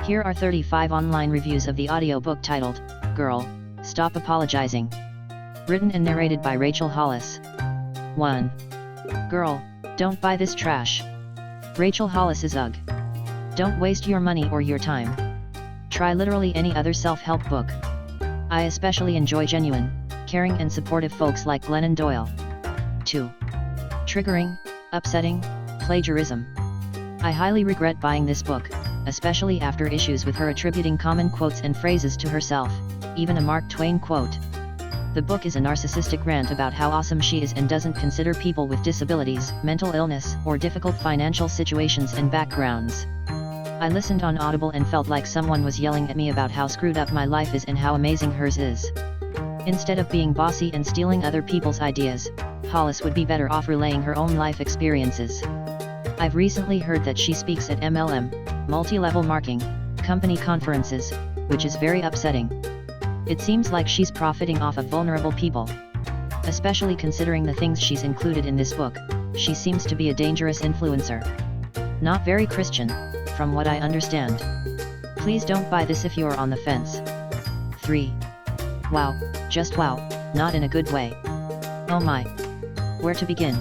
Here are 35 online reviews of the audiobook titled, Girl, Stop Apologizing. Written and narrated by Rachel Hollis. 1. Girl, don't buy this trash. Rachel Hollis is ugh. Don't waste your money or your time. Try literally any other self-help book. I especially enjoy genuine, caring and supportive folks like Glennon Doyle. 2. Triggering, upsetting, plagiarism. I highly regret buying this book, especially after issues with her attributing common quotes and phrases to herself, even a Mark Twain quote. The book is a narcissistic rant about how awesome she is and doesn't consider people with disabilities, mental illness, or difficult financial situations and backgrounds. I listened on Audible and felt like someone was yelling at me about how screwed up my life is and how amazing hers is. Instead of being bossy and stealing other people's ideas, Hollis would be better off relaying her own life experiences. I've recently heard that she speaks at MLM, multi-level marketing, company conferences, which is very upsetting. It seems like she's profiting off of vulnerable people. Especially considering the things she's included in this book, she seems to be a dangerous influencer. Not very Christian, from what I understand. Please don't buy this if you're on the fence. 3. Wow, just wow, not in a good way. Oh my. Where to begin?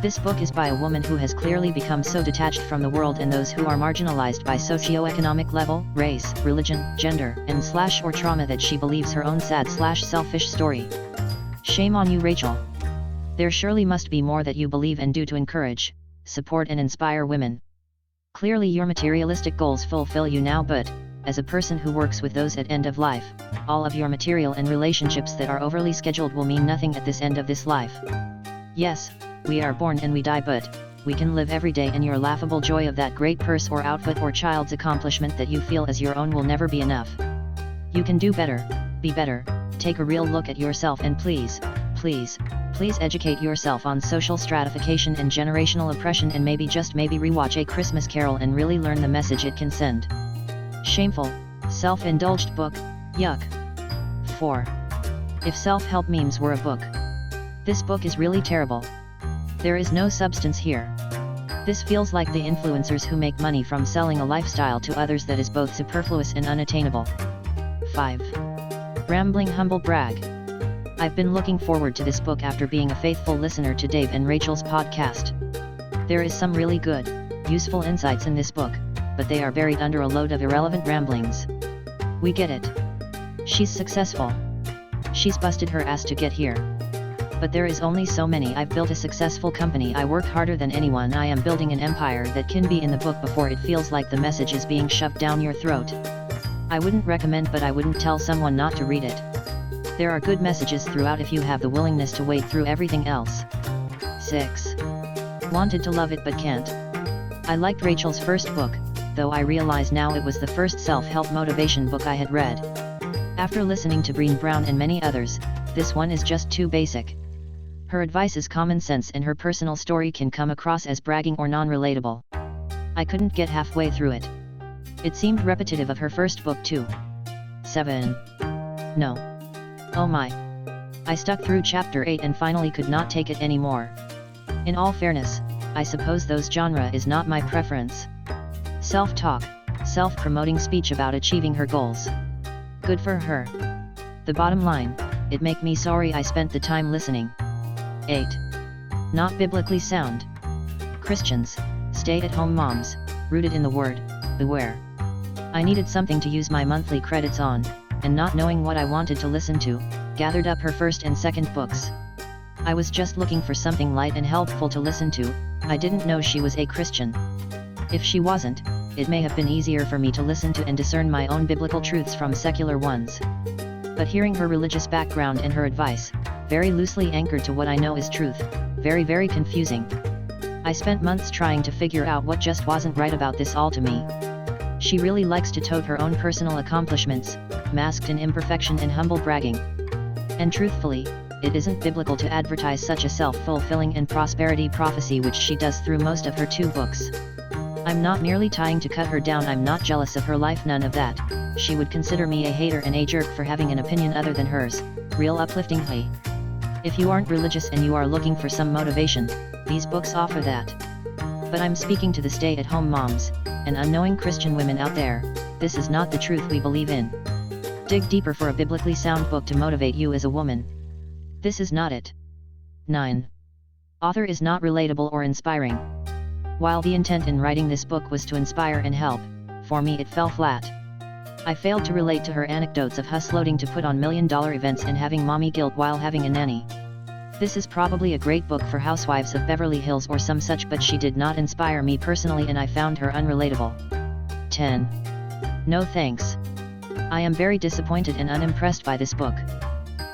This book is by a woman who has clearly become so detached from the world and those who are marginalized by socioeconomic level, race, religion, gender, and / or trauma that she believes her own sad / selfish story. Shame on you, Rachel. There surely must be more that you believe and do to encourage, support and inspire women. Clearly your materialistic goals fulfill you now, but, as a person who works with those at end of life, all of your material and relationships that are overly scheduled will mean nothing at this end of this life. Yes, we are born and we die, but we can live every day, and your laughable joy of that great purse or outfit or child's accomplishment that you feel as your own will never be enough. You can do better, be better, take a real look at yourself, and please educate yourself on social stratification and generational oppression, and maybe just maybe rewatch A Christmas Carol and really learn the message it can send. Shameful, self-indulged book, yuck. 4. If self-help memes were a book. This book is really terrible. There is no substance here. This feels like the influencers who make money from selling a lifestyle to others that is both superfluous and unattainable. 5. Rambling humble brag. I've been looking forward to this book after being a faithful listener to Dave and Rachel's podcast. There is some really good, useful insights in this book, but they are buried under a load of irrelevant ramblings. We get it. She's successful. She's busted her ass to get here. But there is only so many. I've built a successful company. I work harder than anyone. I am building an empire that can be in the book before it feels like the message is being shoved down your throat. I wouldn't recommend, but I wouldn't tell someone not to read it. There are good messages throughout if you have the willingness to wade through everything else. 6. Wanted to love it but can't. I liked Rachel's first book, though I realize now it was the first self-help motivation book I had read. After listening to Brené Brown and many others, this one is just too basic. Her advice is common sense and her personal story can come across as bragging or non-relatable. I couldn't get halfway through it. It seemed repetitive of her first book too. 7. No. Oh my. I stuck through chapter 8 and finally could not take it anymore. In all fairness, I suppose those genre is not my preference. Self-talk, self-promoting speech about achieving her goals. Good for her. The bottom line, it make me sorry I spent the time listening. 8. Not biblically sound. Christians, stay-at-home moms, rooted in the word, beware. I needed something to use my monthly credits on, and not knowing what I wanted to listen to, gathered up her first and second books. I was just looking for something light and helpful to listen to. I didn't know she was a Christian. If she wasn't, it may have been easier for me to listen to and discern my own biblical truths from secular ones. But hearing her religious background and her advice, very loosely anchored to what I know is truth, very confusing. I spent months trying to figure out what just wasn't right about this all to me. She really likes to tote her own personal accomplishments, masked in imperfection and humble bragging. And truthfully, it isn't biblical to advertise such a self-fulfilling and prosperity prophecy, which she does through most of her 2 books. I'm not merely trying to cut her down. I'm not jealous of her life, none of that. She would consider me a hater and a jerk for having an opinion other than hers. Real uplifting. Hey. If you aren't religious and you are looking for some motivation, these books offer that. But I'm speaking to the stay-at-home moms, and unknowing Christian women out there. this is not the truth we believe in. Dig deeper for a biblically sound book to motivate you as a woman. This is not it. 9. Author is not relatable or inspiring. While the intent in writing this book was to inspire and help, for me it fell flat. I failed to relate to her anecdotes of hustling to put on million-dollar events and having mommy guilt while having a nanny. This is probably a great book for housewives of Beverly Hills or some such, but she did not inspire me personally and I found her unrelatable. 10. No thanks. I am very disappointed and unimpressed by this book.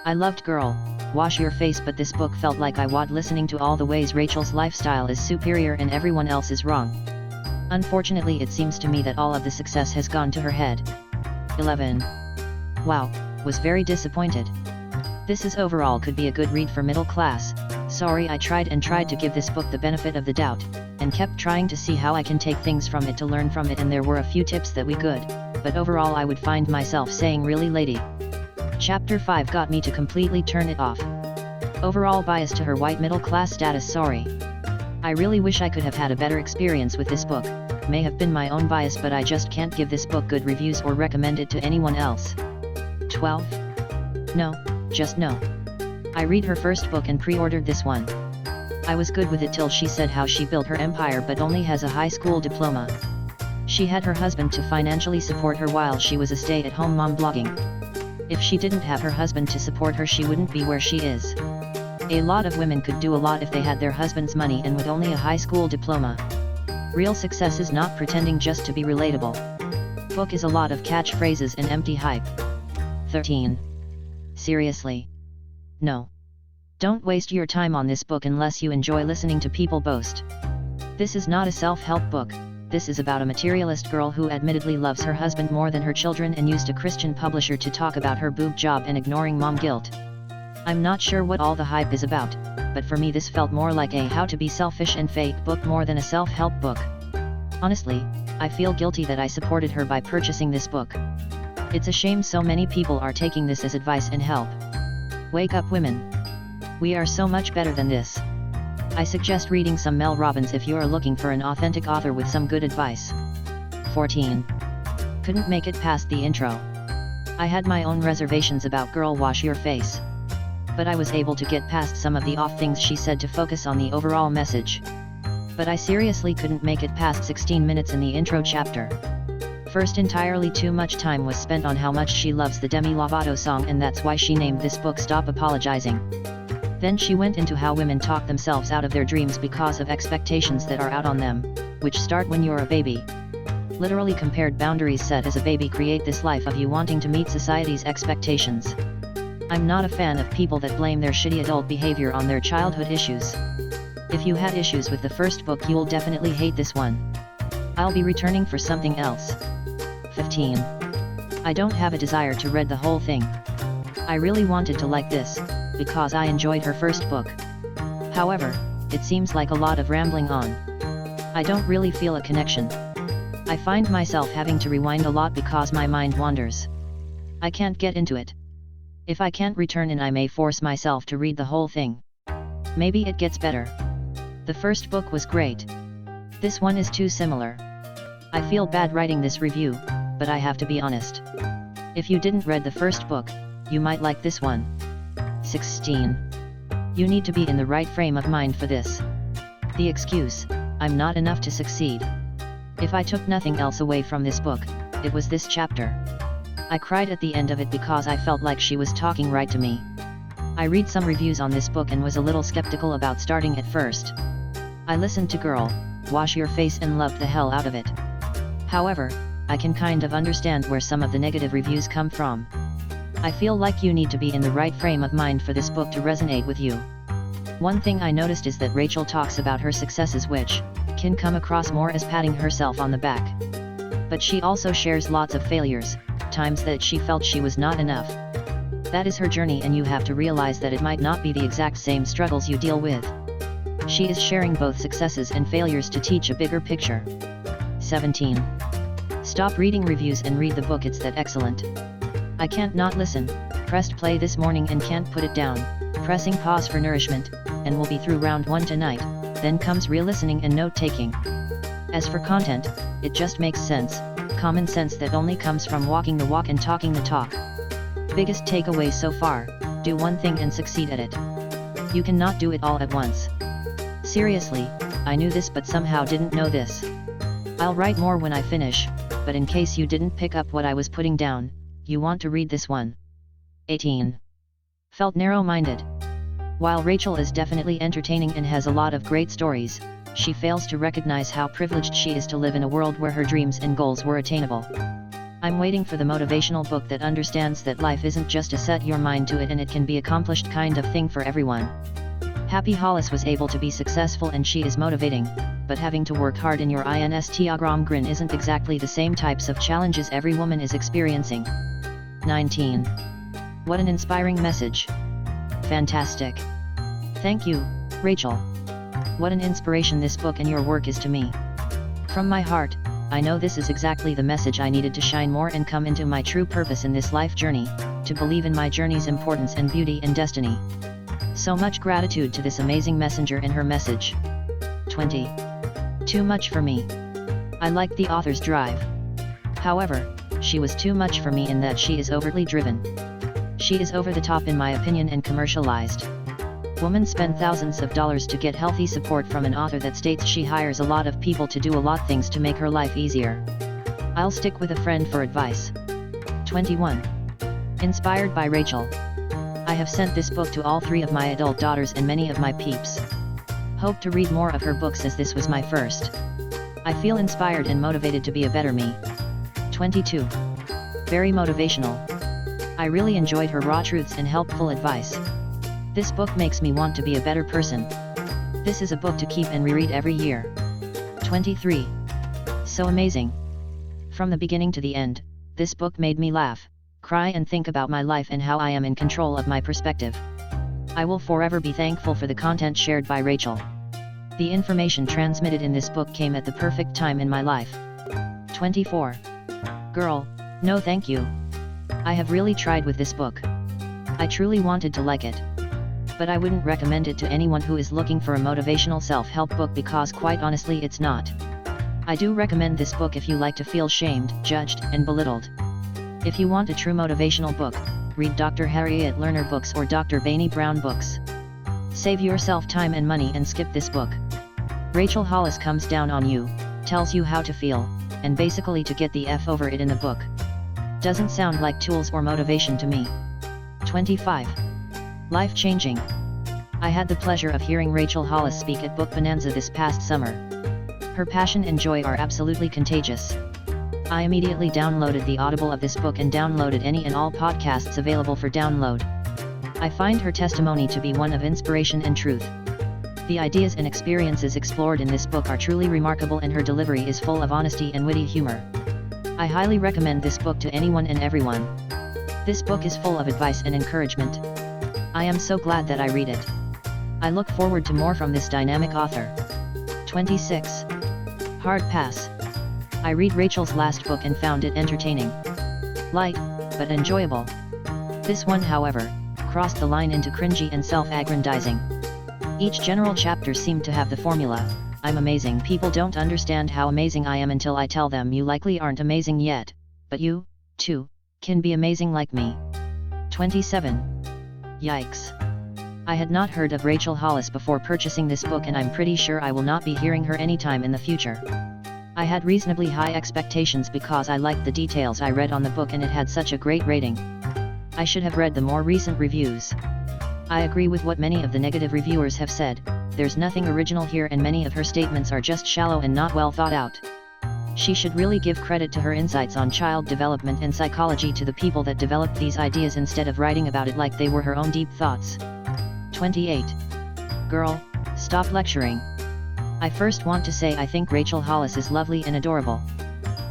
I loved Girl, Wash Your Face, but this book felt like I was listening to all the ways Rachel's lifestyle is superior and everyone else is wrong. Unfortunately, it seems to me that all of the success has gone to her head. 11. Wow, was very disappointed. This is overall could be a good read for middle class. Sorry, I tried to give this book the benefit of the doubt, and kept trying to see how I can take things from it to learn from it, and there were a few tips that we could, but overall I would find myself saying really lady. Chapter 5 got me to completely turn it off. Overall bias to her white middle class status. Sorry. I really wish I could have had a better experience with this book. May have been my own bias, but I just can't give this book good reviews or recommend it to anyone else. 12. No, just no. I read her first book and pre-ordered this one. I was good with it till she said how she built her empire but only has a high school diploma. She had her husband to financially support her while she was a stay-at-home mom blogging. If she didn't have her husband to support her, she wouldn't be where she is. A lot of women could do a lot if they had their husband's money and with only a high school diploma. Real success is not pretending just to be relatable. Book is a lot of catchphrases and empty hype. 13. Seriously. No. Don't waste your time on this book unless you enjoy listening to people boast. This is not a self-help book. This is about a materialist girl who admittedly loves her husband more than her children and used a Christian publisher to talk about her boob job and ignoring mom guilt. I'm not sure what all the hype is about, but for me this felt more like a how to be selfish and fake book more than a self-help book. Honestly, I feel guilty that I supported her by purchasing this book. It's a shame so many people are taking this as advice and help. Wake up, women. We are so much better than this. I suggest reading some Mel Robbins if you are looking for an authentic author with some good advice. 14. Couldn't make it past the intro. I had my own reservations about Girl Wash Your Face. But I was able to get past some of the off things she said to focus on the overall message. But I seriously couldn't make it past 16 minutes in the intro chapter. First, entirely too much time was spent on how much she loves the Demi Lovato song, and that's why she named this book Stop Apologizing. Then she went into how women talk themselves out of their dreams because of expectations that are out on them, which start when you're a baby. Literally compared boundaries set as a baby create this life of you wanting to meet society's expectations. I'm not a fan of people that blame their shitty adult behavior on their childhood issues. If you had issues with the first book, you'll definitely hate this one. I'll be returning for something else. 15. I don't have a desire to read the whole thing. I really wanted to like this, because I enjoyed her first book. However, it seems like a lot of rambling on. I don't really feel a connection. I find myself having to rewind a lot because my mind wanders. I can't get into it. If I can't return in, I may force myself to read the whole thing. Maybe it gets better. The first book was great. This one is too similar. I feel bad writing this review, but I have to be honest. If you didn't read the first book, you might like this one. 16. You need to be in the right frame of mind for this. The excuse, I'm not enough to succeed. If I took nothing else away from this book, it was this chapter. I cried at the end of it because I felt like she was talking right to me. I read some reviews on this book and was a little skeptical about starting at first. I listened to Girl, Wash Your Face and loved the hell out of it. However, I can kind of understand where some of the negative reviews come from. I feel like you need to be in the right frame of mind for this book to resonate with you. One thing I noticed is that Rachel talks about her successes, which can come across more as patting herself on the back. But she also shares lots of failures, times that she felt she was not enough. That is her journey, and you have to realize that it might not be the exact same struggles you deal with. She is sharing both successes and failures to teach a bigger picture. 17. Stop reading reviews and read the book, it's that excellent. I can't not listen. Pressed play this morning and can't put it down, pressing pause for nourishment, and we'll be through round 1 tonight, then comes re-listening and note-taking. As for content, it just makes sense, Common sense that only comes from walking the walk and talking the talk. Biggest takeaway so far: do one thing and succeed at it. You cannot do it all at once. Seriously, I knew this but somehow didn't know this. I'll write more when I finish, but in case you didn't pick up what I was putting down, you want to read this one. 18. Felt narrow-minded. While Rachel is definitely entertaining and has a lot of great stories, she fails to recognize how privileged she is to live in a world where her dreams and goals were attainable. I'm waiting for the motivational book that understands that life isn't just a set your mind to it and it can be accomplished kind of thing for everyone. Happy Hollis was able to be successful and she is motivating, but having to work hard in your Instagram grin isn't exactly the same types of challenges every woman is experiencing. 19. What an inspiring message. Fantastic. Thank you, Rachel. What an inspiration this book and your work is to me. From my heart, I know this is exactly the message I needed to shine more and come into my true purpose in this life journey, to believe in my journey's importance and beauty and destiny. So much gratitude to this amazing messenger and her message. 20. Too much for me. I liked the author's drive. However, she was too much for me in that she is overtly driven. She is over the top in my opinion and commercialized. Women spend thousands of dollars to get healthy support from an author that states she hires a lot of people to do a lot things to make her life easier. I'll stick with a friend for advice. 21. Inspired by Rachel. I have sent this book to all 3 of my adult daughters and many of my peeps. Hope to read more of her books as this was my first. I feel inspired and motivated to be a better me. 22. Very motivational. I really enjoyed her raw truths and helpful advice. This book makes me want to be a better person. This is a book to keep and reread every year. 23. So amazing. From the beginning to the end, this book made me laugh, cry and think about my life and how I am in control of my perspective. I will forever be thankful for the content shared by Rachel. The information transmitted in this book came at the perfect time in my life. 24. Girl, no thank you. I have really tried with this book. I truly wanted to like it. But I wouldn't recommend it to anyone who is looking for a motivational self-help book because quite honestly it's not. I do recommend this book if you like to feel shamed, judged, and belittled. If you want a true motivational book, read Dr. Harriet Lerner books or Dr. Bainey Brown books. Save yourself time and money and skip this book. Rachel Hollis comes down on you, tells you how to feel, and basically to get the F over it in the book. Doesn't sound like tools or motivation to me. 25. Life-changing. I had the pleasure of hearing Rachel Hollis speak at Book Bonanza this past summer. Her passion and joy are absolutely contagious. I immediately downloaded the Audible of this book and downloaded any and all podcasts available for download. I find her testimony to be one of inspiration and truth. The ideas and experiences explored in this book are truly remarkable and her delivery is full of honesty and witty humor. I highly recommend this book to anyone and everyone. This book is full of advice and encouragement. I am so glad that I read it. I look forward to more from this dynamic author. 26. Hard pass. I read Rachel's last book and found it entertaining. Light, but enjoyable. This one, however, crossed the line into cringy and self-aggrandizing. Each general chapter seemed to have the formula, I'm amazing. People don't understand how amazing I am until I tell them you likely aren't amazing yet, but you, too, can be amazing like me. 27. Yikes. I had not heard of Rachel Hollis before purchasing this book and I'm pretty sure I will not be hearing her anytime in the future. I had reasonably high expectations because I liked the details I read on the book and it had such a great rating. I should have read the more recent reviews. I agree with what many of the negative reviewers have said, there's nothing original here and many of her statements are just shallow and not well thought out. She should really give credit to her insights on child development and psychology to the people that developed these ideas instead of writing about it like they were her own deep thoughts. 28. Girl, stop lecturing. I first want to say I think Rachel Hollis is lovely and adorable.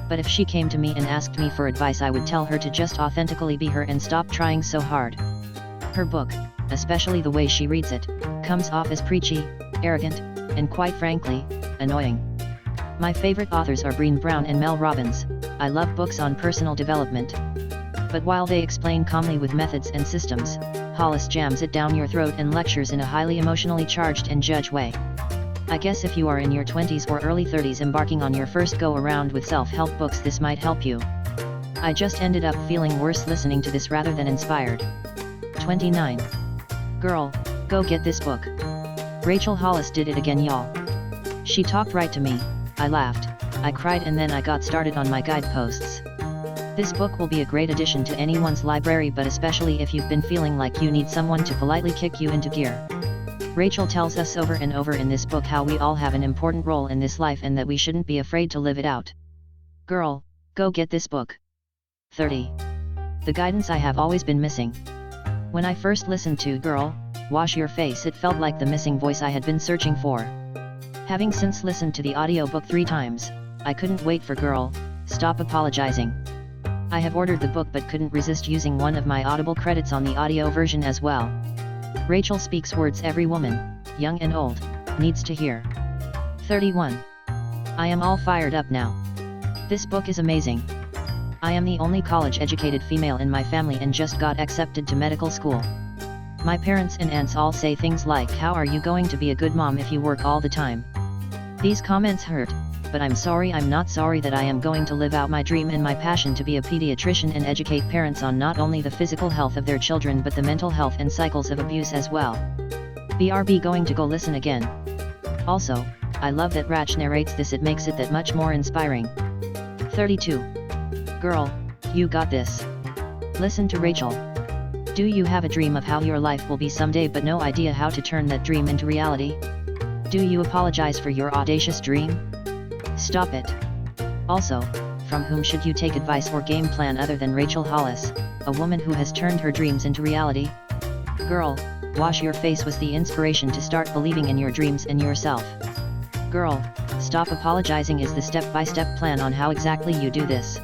But if she came to me and asked me for advice I would tell her to just authentically be her and stop trying so hard. Her book, especially the way she reads it, comes off as preachy, arrogant, and quite frankly, annoying. My favorite authors are Brené Brown and Mel Robbins. I love books on personal development. But while they explain calmly with methods and systems, Hollis jams it down your throat and lectures in a highly emotionally charged and judge way. I guess if you are in your 20s or early 30s embarking on your first go-around with self-help books, this might help you. I just ended up feeling worse listening to this rather than inspired. 29. Girl, go get this book. Rachel Hollis did it again, y'all. She talked right to me, I laughed, I cried, and then I got started on my guideposts. This book will be a great addition to anyone's library, but especially if you've been feeling like you need someone to politely kick you into gear. Rachel tells us over and over in this book how we all have an important role in this life and that we shouldn't be afraid to live it out. Girl, go get this book. 30. The guidance I have always been missing. When I first listened to Girl, Wash Your Face, it felt like the missing voice I had been searching for. Having since listened to the audiobook 3 times, I couldn't wait for Girl, Stop Apologizing. I have ordered the book but couldn't resist using one of my Audible credits on the audio version as well. Rachel speaks words every woman, young and old, needs to hear. 31. I am all fired up now. This book is amazing. I am the only college-educated female in my family and just got accepted to medical school. My parents and aunts all say things like, "How are you going to be a good mom if you work all the time?" These comments hurt, but I'm not sorry that I am going to live out my dream and my passion to be a pediatrician and educate parents on not only the physical health of their children but the mental health and cycles of abuse as well. BRB going to go listen again. Also, I love that Rach narrates this, it makes it that much more inspiring. 32. Girl, you got this. Listen to Rachel. Do you have a dream of how your life will be someday but no idea how to turn that dream into reality? Do you apologize for your audacious dream? Stop it. Also, from whom should you take advice or game plan other than Rachel Hollis, a woman who has turned her dreams into reality? Girl, Wash Your Face was the inspiration to start believing in your dreams and yourself. Girl, Stop Apologizing is the step-by-step plan on how exactly you do this.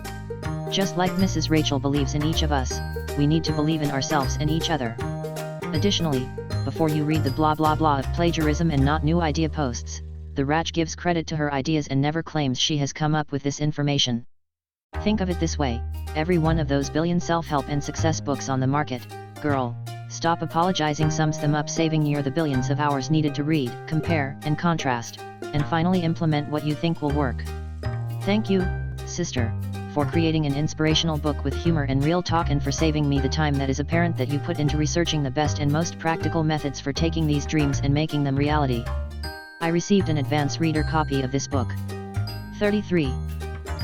Just like Mrs. Rachel believes in each of us, we need to believe in ourselves and each other. Additionally, before you read the blah blah blah of plagiarism and not new idea posts, the Rach gives credit to her ideas and never claims she has come up with this information. Think of it this way, every one of those billion self-help and success books on the market, Girl, Stop Apologizing sums them up, saving you the billions of hours needed to read, compare, and contrast, and finally implement what you think will work. Thank you, sister, for creating an inspirational book with humor and real talk, and for saving me the time that is apparent that you put into researching the best and most practical methods for taking these dreams and making them reality. I received an advance reader copy of this book. 33.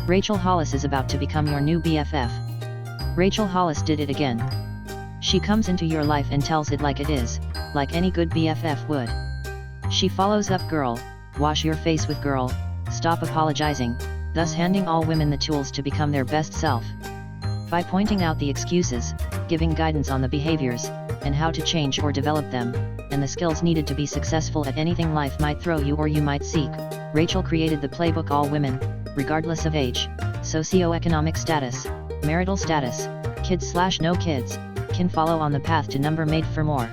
Rachel Hollis is about to become your new BFF. Rachel Hollis did it again. She comes into your life and tells it like it is, like any good BFF would. She follows up Girl, Wash Your Face with Girl, Stop Apologizing, thus handing all women the tools to become their best self. By pointing out the excuses, giving guidance on the behaviors, and how to change or develop them, and the skills needed to be successful at anything life might throw you or you might seek, Rachel created the playbook all women, regardless of age, socioeconomic status, marital status, kids/no kids, can follow on the path to number made for more.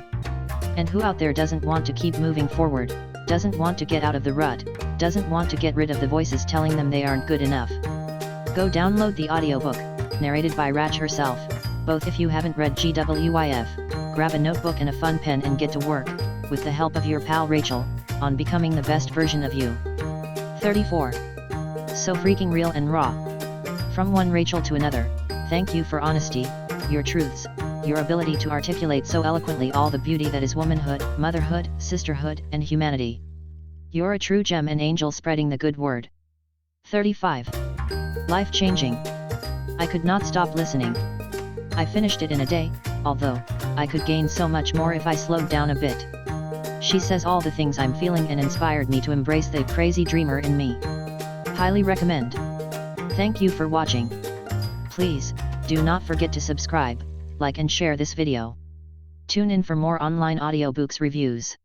And who out there doesn't want to keep moving forward, doesn't want to get out of the rut, doesn't want to get rid of the voices telling them they aren't good enough? Go download the audiobook, narrated by Rach herself, both if you haven't read GWYF, grab a notebook and a fun pen and get to work, with the help of your pal Rachel, on becoming the best version of you. 34. So freaking real and raw. From one Rachel to another, thank you for honesty, your truths, your ability to articulate so eloquently all the beauty that is womanhood, motherhood, sisterhood, and humanity. You're a true gem and angel spreading the good word. 35. Life-changing. I could not stop listening. I finished it in a day, although, I could gain so much more if I slowed down a bit. She says all the things I'm feeling and inspired me to embrace the crazy dreamer in me. Highly recommend. Thank you for watching. Please, do not forget to subscribe, like and share this video. Tune in for more online audiobooks reviews.